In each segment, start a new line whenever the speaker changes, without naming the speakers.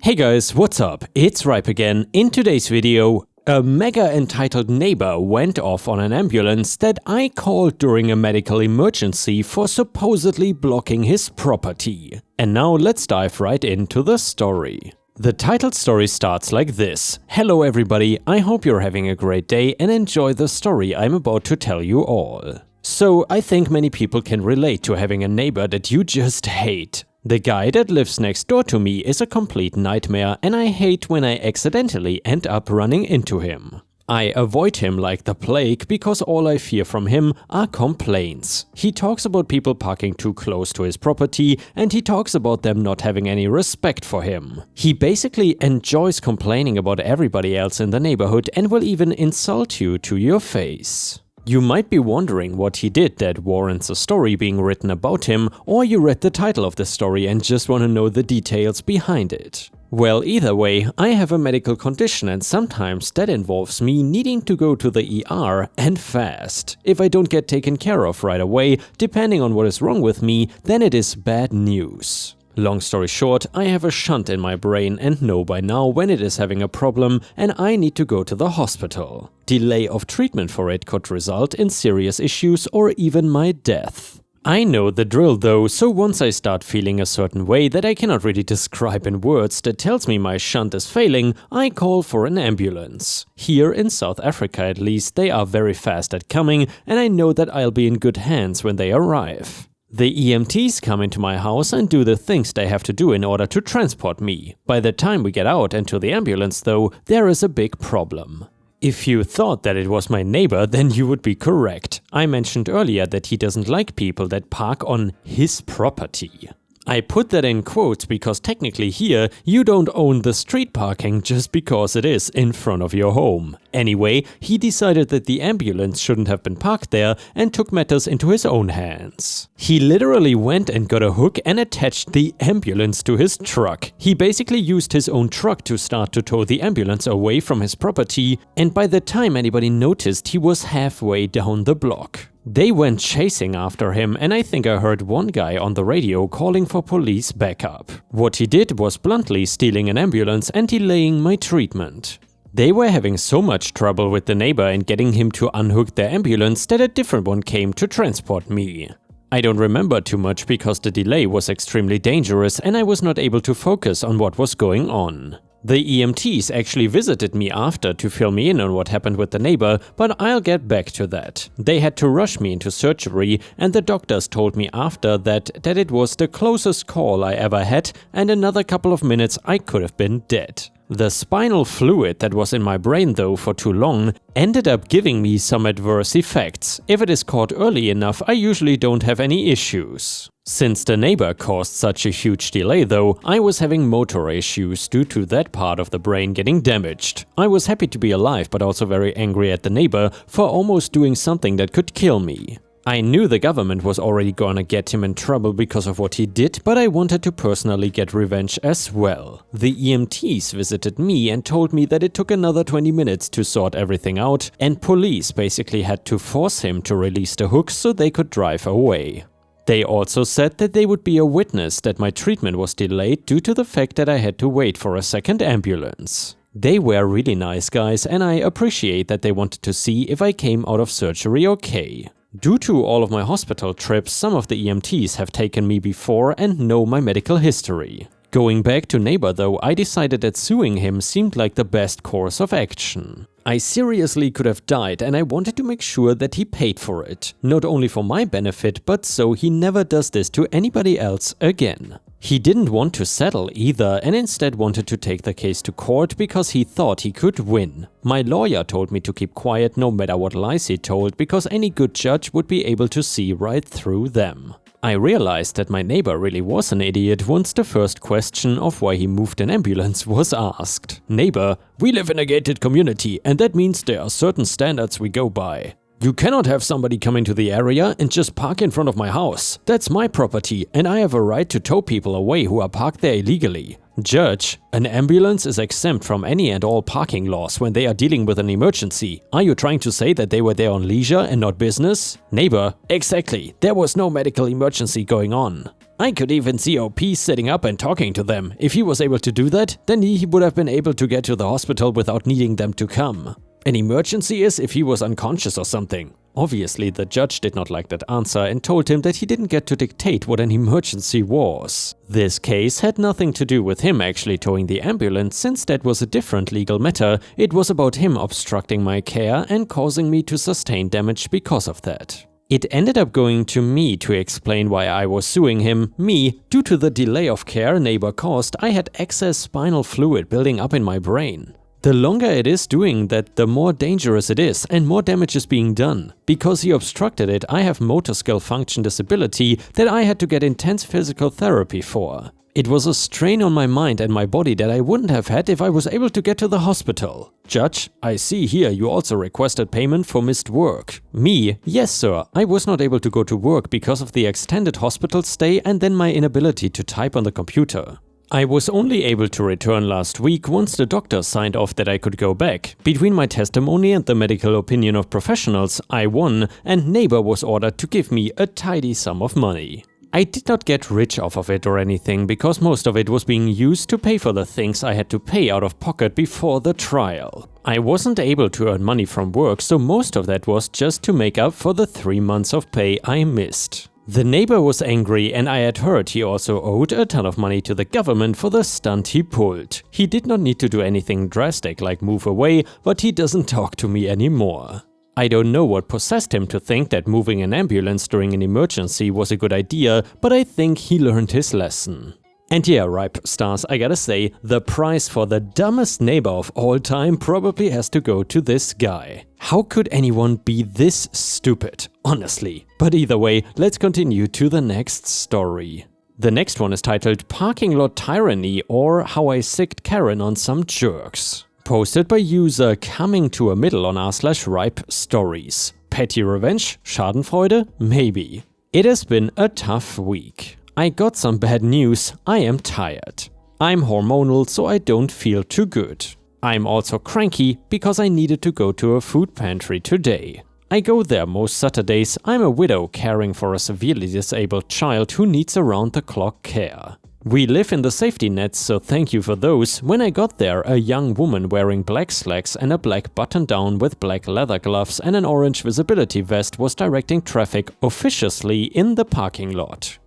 Hey guys, what's up? It's Ripe again. In today's video, a mega entitled neighbor went off on an ambulance that I called during a medical emergency for supposedly blocking his property. And now let's dive right into the story. The titled story starts like this. Hello everybody, I hope you're having a great day and enjoy the story I'm about to tell you all. So I think many people can relate to having a neighbor that you just hate. The guy that lives next door to me is a complete nightmare and I hate when I accidentally end up running into him. I avoid him like the plague because all I fear from him are complaints. He talks about people parking too close to his property and he talks about them not having any respect for him. He basically enjoys complaining about everybody else in the neighborhood and will even insult you to your face. You might be wondering what he did that warrants a story being written about him, or you read the title of the story and just want to know the details behind it. Well, either way, I have a medical condition and sometimes that involves me needing to go to the ER and fast. If I don't get taken care of right away, depending on what is wrong with me, then it is bad news. Long story short, I have a shunt in my brain and know by now when it is having a problem and I need to go to the hospital. Delay of treatment for it could result in serious issues or even my death. I know the drill though, so once I start feeling a certain way that I cannot really describe in words that tells me my shunt is failing, I call for an ambulance. Here in South Africa at least, they are very fast at coming and I know that I'll be in good hands when they arrive. The EMTs come into my house and do the things they have to do in order to transport me. By the time we get out and to the ambulance though, there is a big problem. If you thought that it was my neighbor, then you would be correct. I mentioned earlier that he doesn't like people that park on his property. I put that in quotes because technically here, you don't own the street parking just because it is in front of your home. Anyway, he decided that the ambulance shouldn't have been parked there and took matters into his own hands. He literally went and got a hook and attached the ambulance to his truck. He basically used his own truck to start to tow the ambulance away from his property, and by the time anybody noticed, he was halfway down the block. They went chasing after him and I think I heard one guy on the radio calling for police backup. What he did was bluntly stealing an ambulance and delaying my treatment. They were having so much trouble with the neighbor and getting him to unhook their ambulance that a different one came to transport me. I don't remember too much because the delay was extremely dangerous and I was not able to focus on what was going on. The EMTs actually visited me after to fill me in on what happened with the neighbor, but I'll get back to that. They had to rush me into surgery and the doctors told me after that it was the closest call I ever had and another couple of minutes I could have been dead. The spinal fluid that was in my brain though for too long ended up giving me some adverse effects. If it is caught early enough, I usually don't have any issues. Since the neighbor caused such a huge delay though, I was having motor issues due to that part of the brain getting damaged. I was happy to be alive but also very angry at the neighbor for almost doing something that could kill me. I knew the government was already gonna get him in trouble because of what he did, but I wanted to personally get revenge as well. The EMTs visited me and told me that it took another 20 minutes to sort everything out, and police basically had to force him to release the hooks so they could drive away. They also said that they would be a witness that my treatment was delayed due to the fact that I had to wait for a second ambulance. They were really nice guys and I appreciate that they wanted to see if I came out of surgery okay. Due to all of my hospital trips, some of the EMTs have taken me before and know my medical history. Going back to neighbor though, I decided that suing him seemed like the best course of action. I seriously could have died and I wanted to make sure that he paid for it. Not only for my benefit, but so he never does this to anybody else again. He didn't want to settle either and instead wanted to take the case to court because he thought he could win. My lawyer told me to keep quiet no matter what lies he told because any good judge would be able to see right through them. I realized that my neighbor really was an idiot once the first question of why he moved an ambulance was asked. Neighbor, we live in a gated community and that means there are certain standards we go by. You cannot have somebody come into the area and just park in front of my house. That's my property and I have a right to tow people away who are parked there illegally. Judge, an ambulance is exempt from any and all parking laws when they are dealing with an emergency. Are you trying to say that they were there on leisure and not business? Neighbor, exactly. There was no medical emergency going on. I could even see OP sitting up and talking to them. If he was able to do that, then he would have been able to get to the hospital without needing them to come. An emergency is if he was unconscious or something. Obviously, the judge did not like that answer and told him that he didn't get to dictate what an emergency was. This case had nothing to do with him actually towing the ambulance, since that was a different legal matter. It was about him obstructing my care and causing me to sustain damage because of that. It ended up going to me to explain why I was suing him. Me, due to the delay of care neighbor caused, I had excess spinal fluid building up in my brain. The longer it is doing that, the more dangerous it is and more damage is being done. Because he obstructed it, I have motor skill function disability that I had to get intense physical therapy for. It was a strain on my mind and my body that I wouldn't have had if I was able to get to the hospital. Judge, I see here you also requested payment for missed work. Me, yes sir, I was not able to go to work because of the extended hospital stay and then my inability to type on the computer. I was only able to return last week once the doctor signed off that I could go back. Between my testimony and the medical opinion of professionals, I won, and neighbor was ordered to give me a tidy sum of money. I did not get rich off of it or anything, because most of it was being used to pay for the things I had to pay out of pocket before the trial. I wasn't able to earn money from work, so most of that was just to make up for the 3 months of pay I missed. The neighbor was angry, and I had heard he also owed a ton of money to the government for the stunt he pulled. He did not need to do anything drastic like move away, but he doesn't talk to me anymore. I don't know what possessed him to think that moving an ambulance during an emergency was a good idea, but I think he learned his lesson. And yeah, Ripe Stars, I gotta say, the prize for the dumbest neighbor of all time probably has to go to this guy. How could anyone be this stupid? Honestly. But either way, let's continue to the next story. The next one is titled Parking Lot Tyranny, or How I Sicked Karen on Some Jerks. Posted by user Coming to a Middle on r/Ripe Stories. Petty revenge? Schadenfreude? Maybe. It has been a tough week. I got some bad news. I am tired. I'm hormonal, so I don't feel too good. I'm also cranky because I needed to go to a food pantry today. I go there most Saturdays. I'm a widow caring for a severely disabled child who needs around-the-clock care. We live in the safety nets, so thank you for those. When I got there, a young woman wearing black slacks and a black button-down with black leather gloves and an orange visibility vest was directing traffic officiously in the parking lot.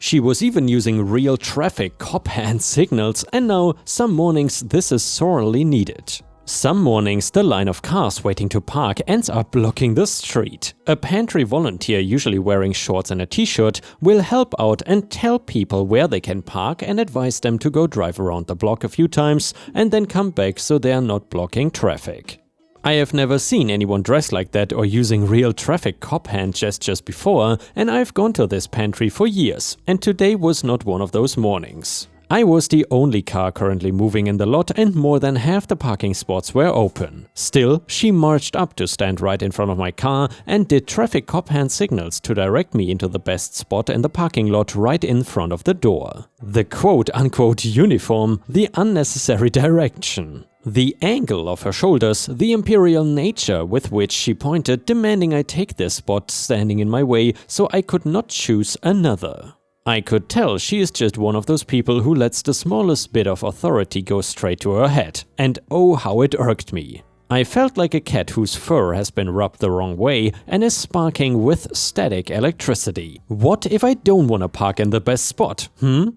She was even using real traffic cop hand signals, and now, some mornings this is sorely needed. Some mornings the line of cars waiting to park ends up blocking the street. A pantry volunteer, usually wearing shorts and a t-shirt, will help out and tell people where they can park and advise them to go drive around the block a few times and then come back so they are not blocking traffic. I have never seen anyone dressed like that or using real traffic cop hand gestures before, and I've gone to this pantry for years, and today was not one of those mornings. I was the only car currently moving in the lot and more than half the parking spots were open. Still, she marched up to stand right in front of my car and did traffic cop hand signals to direct me into the best spot in the parking lot right in front of the door. The quote-unquote uniform, the unnecessary direction. The angle of her shoulders, the imperial nature with which she pointed, demanding I take this spot standing in my way so I could not choose another. I could tell she is just one of those people who lets the smallest bit of authority go straight to her head, and oh how it irked me. I felt like a cat whose fur has been rubbed the wrong way and is sparking with static electricity. What if I don't want to park in the best spot?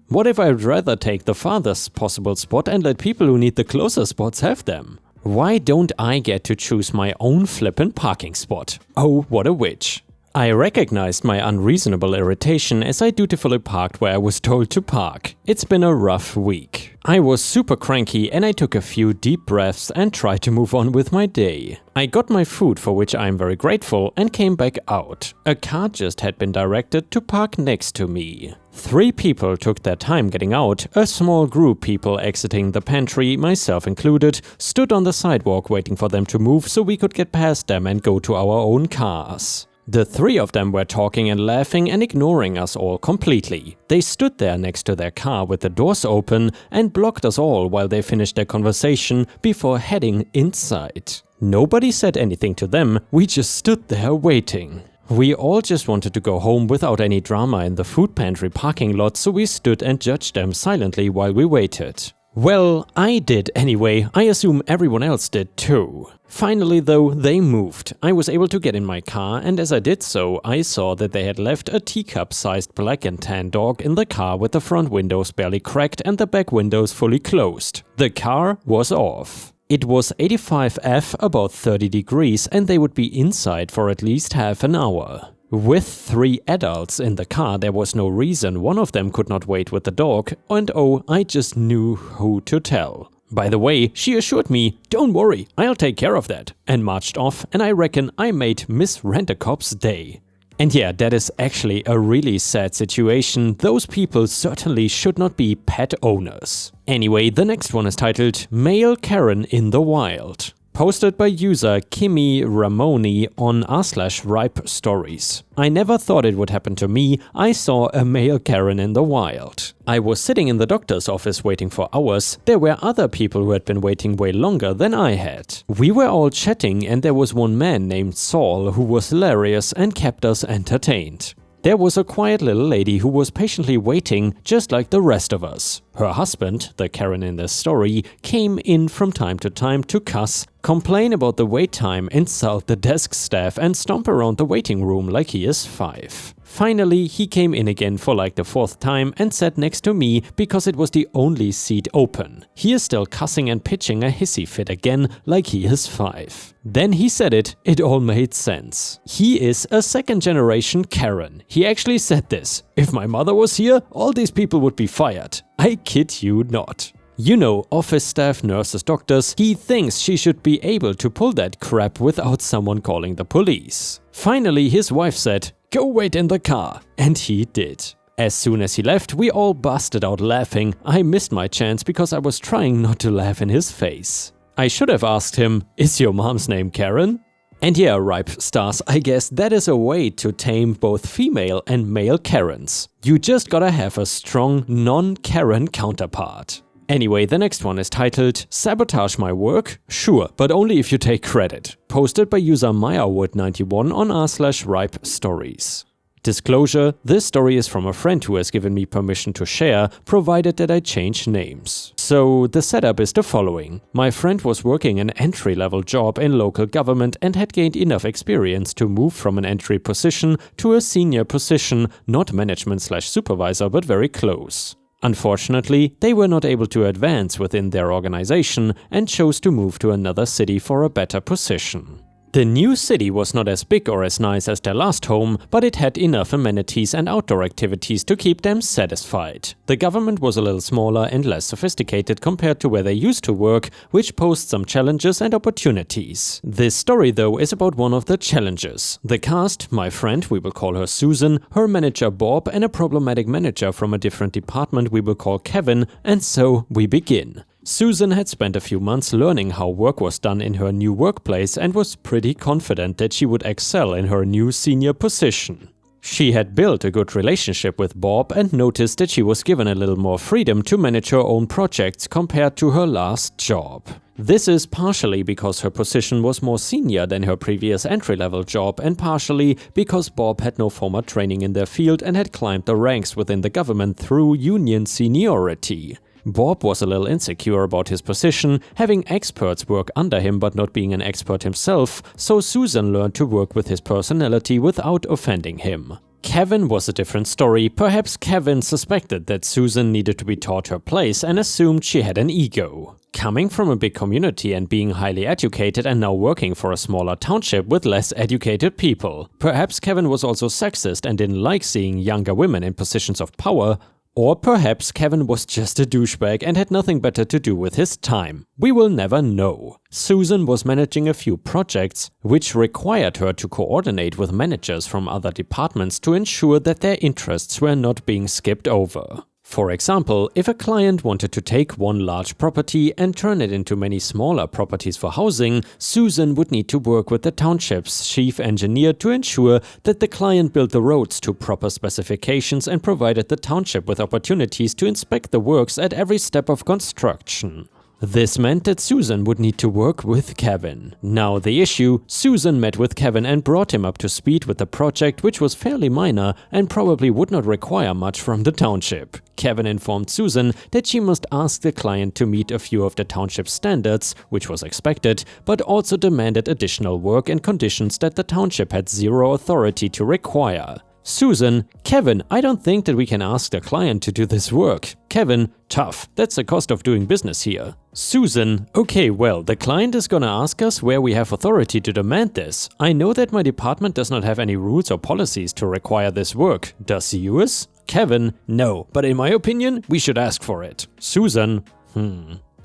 What if I'd rather take the farthest possible spot and let people who need the closer spots have them? Why don't I get to choose my own flippin' parking spot? Oh, what a witch. I recognized my unreasonable irritation as I dutifully parked where I was told to park. It's been a rough week. I was super cranky and I took a few deep breaths and tried to move on with my day. I got my food, for which I am very grateful, and came back out. A car just had been directed to park next to me. 3 people took their time getting out. A small group people exiting the pantry, myself included, stood on the sidewalk waiting for them to move so we could get past them and go to our own cars. The 3 of them were talking and laughing and ignoring us all completely. They stood there next to their car with the doors open and blocked us all while they finished their conversation before heading inside. Nobody said anything to them, we just stood there waiting. We all just wanted to go home without any drama in the food pantry parking lot, so we stood and judged them silently while we waited. Well, I did anyway. I assume everyone else did too. Finally though, they moved. I was able to get in my car, and as I did so, I saw that they had left a teacup-sized black and tan dog in the car with the front windows barely cracked and the back windows fully closed. The car was off. It was 85F, about 30 degrees, and they would be inside for at least half an hour. With 3 adults in the car, there was no reason one of them could not wait with the dog, and oh, I just knew who to tell. By the way, she assured me, "Don't worry, I'll take care of that," and marched off, and I reckon I made Miss Rent-A-Cop's day. And yeah, that is actually a really sad situation. Those people certainly should not be pet owners. Anyway, the next one is titled Male Karen in the Wild. Posted by user Kimmy Ramoni on r/ripe stories. I never thought it would happen to me. I saw a male Karen in the wild. I was sitting in the doctor's office waiting for hours. There were other people who had been waiting way longer than I had. We were all chatting, and there was one man named Saul who was hilarious and kept us entertained. There was a quiet little lady who was patiently waiting, just like the rest of us. Her husband, the Karen in this story, came in from time to cuss, complain about the wait time, insult the desk staff, and stomp around the waiting room like he is 5. Finally, he came in again for like the 4th time and sat next to me because it was the only seat open. He is still cussing and pitching a hissy fit again like he is 5. Then he said it all made sense. He is a 2nd generation Karen. He actually said this: "If my mother was here, all these people would be fired." I kid you not. You know, office staff, nurses, doctors, he thinks she should be able to pull that crap without someone calling the police. Finally, his wife said, "Go wait in the car," and he did. As soon as he left, we all busted out laughing. I missed my chance because I was trying not to laugh in his face. I should have asked him, "Is your mom's name Karen?" And yeah, ripe stars, I guess that is a way to tame both female and male Karens. You just gotta have a strong non-Karen counterpart. Anyway, the next one is titled Sabotage My Work? Sure, but only if you take credit. Posted by user Meyerwood91 on r/ripe stories. Disclosure: this story is from a friend who has given me permission to share, provided that I change names. So the setup is the following. My friend was working an entry-level job in local government and had gained enough experience to move from an entry position to a senior position, not management/supervisor, but very close. Unfortunately, they were not able to advance within their organization and chose to move to another city for a better position. The new city was not as big or as nice as their last home, but it had enough amenities and outdoor activities to keep them satisfied. The government was a little smaller and less sophisticated compared to where they used to work, which posed some challenges and opportunities. This story though is about one of the challenges. The cast, my friend, we will call her Susan, her manager Bob, and a problematic manager from a different department we will call Kevin, and so we begin. Susan had spent a few months learning how work was done in her new workplace and was pretty confident that she would excel in her new senior position. She had built a good relationship with Bob and noticed that she was given a little more freedom to manage her own projects compared to her last job. This is partially because her position was more senior than her previous entry-level job, and partially because Bob had no formal training in their field and had climbed the ranks within the government through union seniority. Bob was a little insecure about his position, having experts work under him but not being an expert himself, so Susan learned to work with his personality without offending him. Kevin was a different story. Perhaps Kevin suspected that Susan needed to be taught her place and assumed she had an ego. Coming from a big community and being highly educated and now working for a smaller township with less educated people. Perhaps Kevin was also sexist and didn't like seeing younger women in positions of power. Or perhaps Kevin was just a douchebag and had nothing better to do with his time. We will never know. Susan was managing a few projects, which required her to coordinate with managers from other departments to ensure that their interests were not being skipped over. For example, if a client wanted to take one large property and turn it into many smaller properties for housing, Susan would need to work with the township's chief engineer to ensure that the client built the roads to proper specifications and provided the township with opportunities to inspect the works at every step of construction. This meant that Susan would need to work with Kevin. Now the issue, Susan met with Kevin and brought him up to speed with the project, which was fairly minor and probably would not require much from the township. Kevin informed Susan that she must ask the client to meet a few of the township's standards, which was expected, but also demanded additional work and conditions that the township had zero authority to require. Susan, Kevin, I don't think that we can ask the client to do this work. Kevin, tough, that's the cost of doing business here. Susan, okay, well, the client is gonna ask us where we have authority to demand this. I know that my department does not have any rules or policies to require this work. Does yours? Kevin, no, but in my opinion, we should ask for it. Susan,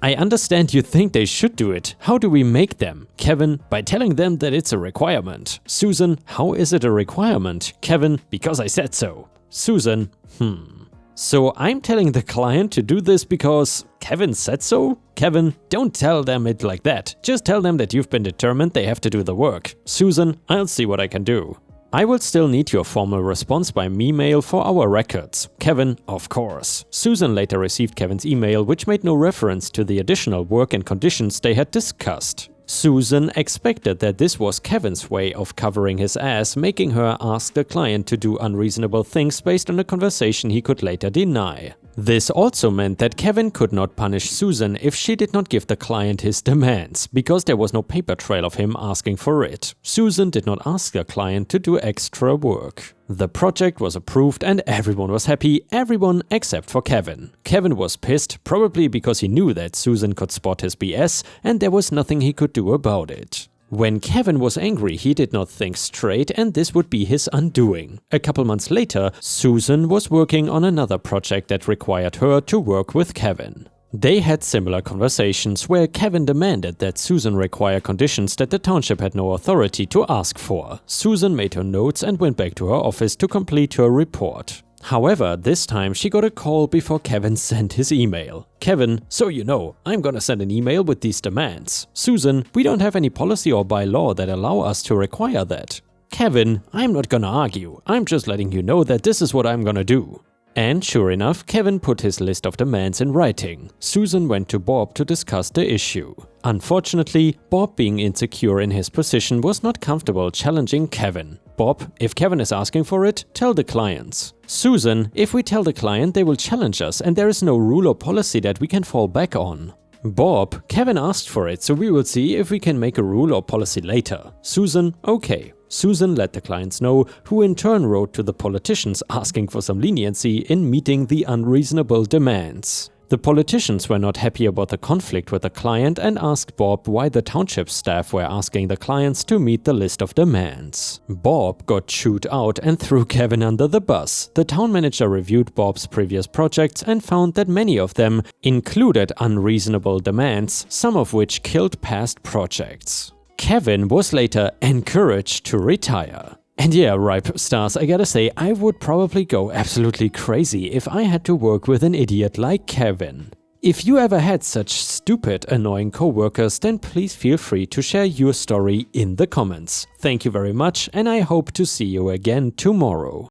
I understand you think they should do it. How do we make them? Kevin, by telling them that it's a requirement. Susan, how is it a requirement? Kevin, because I said so. Susan, So I'm telling the client to do this because Kevin said so? Kevin, don't tell them it like that. Just tell them that you've been determined they have to do the work. Susan, I'll see what I can do. I will still need your formal response by me-mail for our records. Kevin, of course. Susan later received Kevin's email, which made no reference to the additional work and conditions they had discussed. Susan expected that this was Kevin's way of covering his ass, making her ask the client to do unreasonable things based on a conversation he could later deny. This also meant that Kevin could not punish Susan if she did not give the client his demands, because there was no paper trail of him asking for it. Susan did not ask the client to do extra work. The project was approved and everyone was happy, everyone except for Kevin. Kevin was pissed, probably because he knew that Susan could spot his BS and there was nothing he could do about it. When Kevin was angry, he did not think straight and this would be his undoing. A couple months later, Susan was working on another project that required her to work with Kevin. They had similar conversations where Kevin demanded that Susan require conditions that the township had no authority to ask for. Susan made her notes and went back to her office to complete her report. However, this time she got a call before Kevin sent his email. Kevin, so you know, I'm gonna send an email with these demands. Susan, we don't have any policy or bylaw that allow us to require that. Kevin, I'm not gonna argue. I'm just letting you know that this is what I'm gonna do. And sure enough, Kevin put his list of demands in writing. Susan went to Bob to discuss the issue. Unfortunately, Bob, being insecure in his position, was not comfortable challenging Kevin. Bob, if Kevin is asking for it, tell the clients. Susan, if we tell the client, they will challenge us and there is no rule or policy that we can fall back on. Bob, Kevin asked for it, so we will see if we can make a rule or policy later. Susan, okay. Susan let the clients know, who in turn wrote to the politicians asking for some leniency in meeting the unreasonable demands. The politicians were not happy about the conflict with the client and asked Bob why the township staff were asking the clients to meet the list of demands. Bob got chewed out and threw Kevin under the bus. The town manager reviewed Bob's previous projects and found that many of them included unreasonable demands, some of which killed past projects. Kevin was later encouraged to retire. And yeah, Ripe Stars, I gotta say, I would probably go absolutely crazy if I had to work with an idiot like Kevin. If you ever had such stupid, annoying coworkers, then please feel free to share your story in the comments. Thank you very much, and I hope to see you again tomorrow.